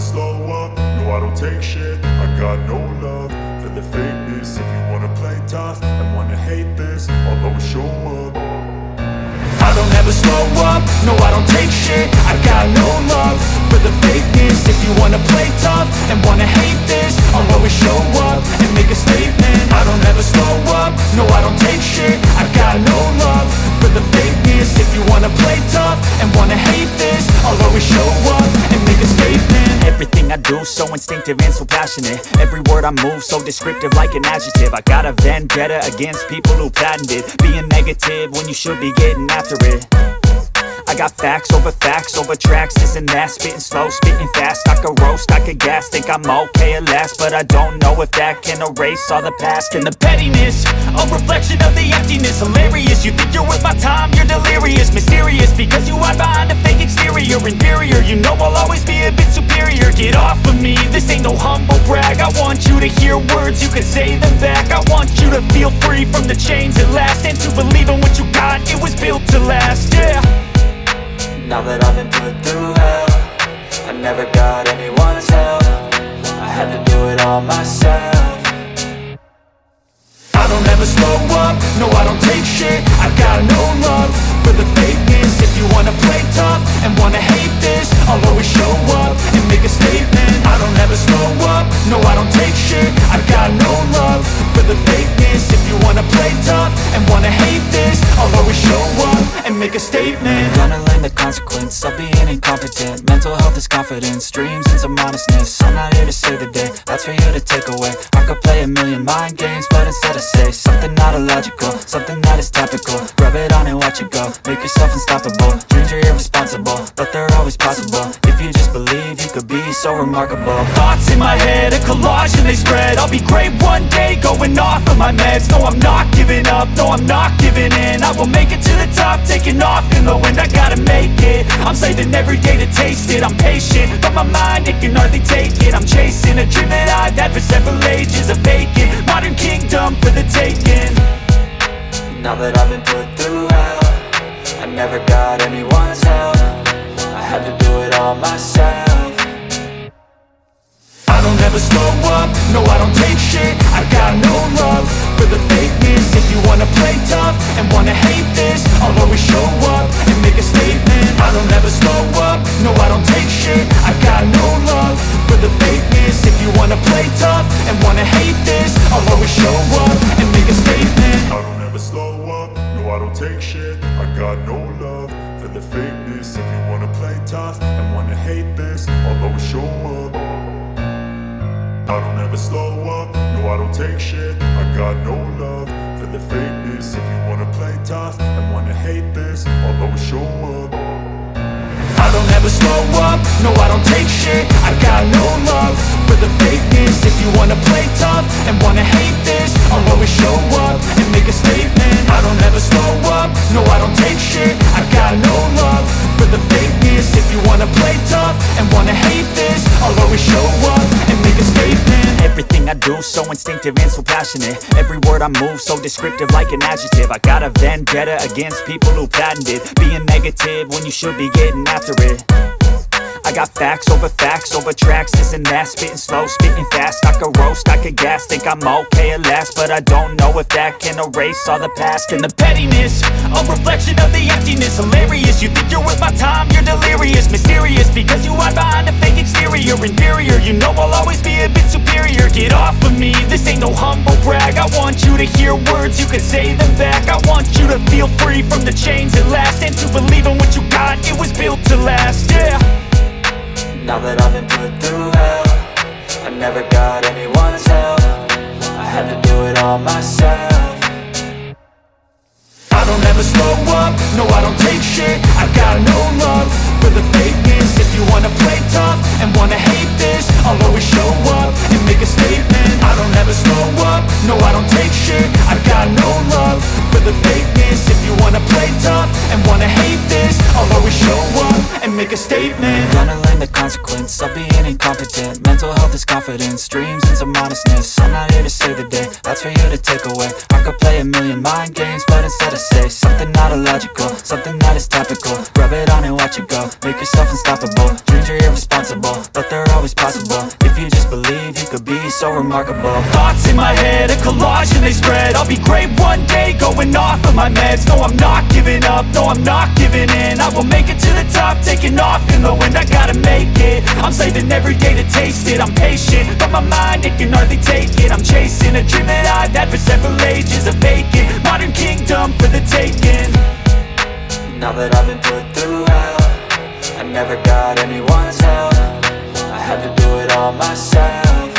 slow up, no I don't take shit. I got no love for the fakeness. If you wanna play tough and wanna hate this, I'll always show up. I don't ever slow up, no I don't take shit. I got no love for the fakeness. If you wanna play tough and wanna hate this, I'll always show up and make a statement. I don't ever slow up, no I don't take shit. I got no love for the fakeness. If you wanna play tough and wanna hate this, I'll always show up and make a statement. Everything I do so instinctive and so passionate. Every word I move so descriptive like an adjective. I got a vendetta against people who patented being negative when you should be getting after it. I got facts over tracks, this and that. Spitting slow, spitting fast, I could roast, I could gas. Think I'm okay at last, but I don't know if that can erase all the past. And the pettiness, a reflection of the emptiness. Hilarious, you think you're worth my time, you're delirious. Mysterious, because you hide behind a fake exterior. Inferior, you know I'll always be a bit superior. Get off of me, this ain't no humble brag. I want you to hear words, you can say them back. I want you to feel free from the chains at last, and to believe in what you got, it was built to last, yeah. Now that I've been put through hell, I never got anyone's help. I had to do it all myself. I don't ever slow up, no I don't take shit. I got no love for the fakeness. If you wanna play tough and wanna hate this, I'll always show up and make a statement. I don't ever slow up, no I don't take shit. I got no love for the fakeness. If you wanna play tough and wanna hate this, I'll always show up and make a statement. Gonna learn the consequence of being incompetent. Mental health is confidence, dreams and some honestness. I'm not here to save the day, that's for you to take away. I could play a million mind games, but instead I say something not illogical, something that is topical. Rub it on and watch it go, make yourself unstoppable. Dreams are irresponsible, but they're always possible. If you just believe, you could be so remarkable. Thoughts in my head, a collage and they spread. I'll be great one day, going off of my meds. No, I'm not giving up, no, I'm not giving in. I will make it to the top, taking off in the wind. I gotta make it, I'm saving every day to taste it. I'm patient, but my mind, it can hardly take it. I'm chasing a dream that I've had for several ages. A vacant, modern kingdom for the taking. Now that I've been put through hell, I never got anyone's help. I had to do it all myself. I don't ever slow up, no I don't take shit. I got no love for the fakeness. If you wanna play tough and wanna hate this, I'll always show up and make a statement. I don't ever slow up, no I don't take shit. I got no love for the fakeness. If you wanna play tough and wanna hate this, I'll always show up and make a statement. I don't ever slow up, no I don't take shit. I got no love for the fakeness. If you wanna play tough and wanna hate this, I'll always show up. I don't ever slow up, no I don't take shit. I got no love for the fakeness. If you wanna play tough and wanna hate this, I'll always show up. I don't ever slow up, no I don't take shit. I got no love for the fakeness. If you wanna play tough and wanna hate this, I'll always show up and make a statement. I don't ever slow up, no I don't take shit. I got no love for the fakeness. If you wanna play tough and wanna hate this, I'll always show up and make a statement. Everything I do so instinctive and so passionate. Every word I move so descriptive like an adjective. I got a vendetta against people who patented being negative when you should be getting after it. I got facts over tracks, this and that. Spitting slow, spitting fast, I could roast, I could gas. Think I'm okay at last, but I don't know if that can erase all the past. And the pettiness, a reflection of the emptiness. Hilarious, you think you're worth my time, you're delirious. Mysterious, because you hide behind a fake exterior. Inferior, you know I'll always be a bit superior. Get off of me, this ain't no humble brag. I want you to hear words, you can say them back. I want you to feel free from the chains at last, and to believe in what you got, it was built to last, yeah. Now that I've been put through hell, I never got anyone's help. I had to do it all myself. I don't ever slow up, no I don't take shit. I got no love for the fakeness. If you wanna play tough and wanna hate this, I'll always show up and make a statement. I don't ever slow up, no I don't take shit. I got no love for the fakeness. If you wanna play tough and wanna hate this, I'll always show up and make a statement. Gonna learn the consequence of being incompetent. Mental health is confidence, dreams and some honestness. I'm not here to save the day, that's for you to take away. I could play a million mind games, but instead I say something not illogical, something that is topical. Rub it on and watch it go, make yourself unstoppable. Dreams are irresponsible, but they're always always possible. If you just believe, you could be so remarkable. Thoughts in my head, a collage and they spread. I'll be great one day, going off of my meds. No, I'm not giving up, no, I'm not giving in. I will make it to the top, taking off in the wind. I gotta make it, I'm saving every day to taste it. I'm patient, but my mind, it can hardly take it. I'm chasing a dream that I've had for several ages. A vacant, modern kingdom for the taking. Now that I've been put through hell, I never got anyone's help. I had to do it all myself.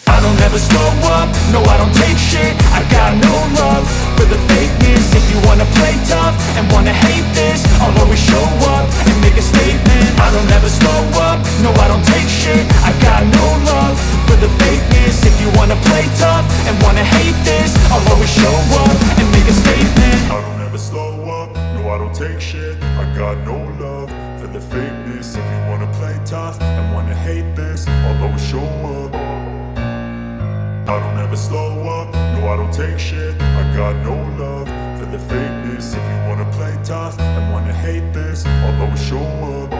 I don't ever slow up, no I don't take shit. I got no love for the fakeness. If you wanna play tough and wanna hate this, I'll always show up and make a statement. I don't ever slow up, no I don't take shit. I got no love for the fakeness. If you wanna play tough and wanna hate this, I'll always show up and make a statement. I don't ever slow up, no I don't take shit. I got no love for the fakeness. If you wanna play tough and wanna hate this, I'll always show up. I don't ever slow up, no I don't take shit. I got no love for the fakeness. If you wanna play tough and wanna hate this, I'll always show up.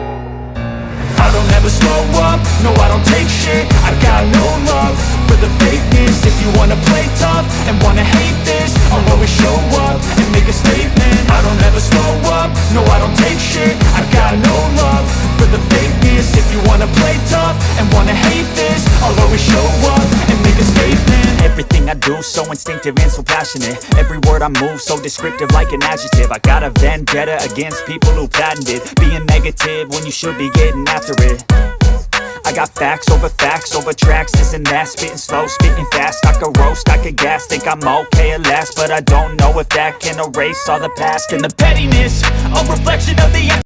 I don't ever slow up, no I don't take shit. I got no love for the fakeness. If you wanna play tough and wanna hate this, I'll always show up and make a statement. I don't ever slow up, no I don't take shit. I got no love for the fakeness. If you wanna play tough and wanna hate this, I'll always show up and make a statement. Everything I do so instinctive and so passionate. Every word I move so descriptive like an adjective. I got a vendetta against people who patented being negative when you should be getting after it. I got facts over tracks, this and that. Spitting slow, spitting fast. I could roast, I could gas. Think I'm okay at last, but I don't know if that can erase all the past. And the pettiness, a reflection of the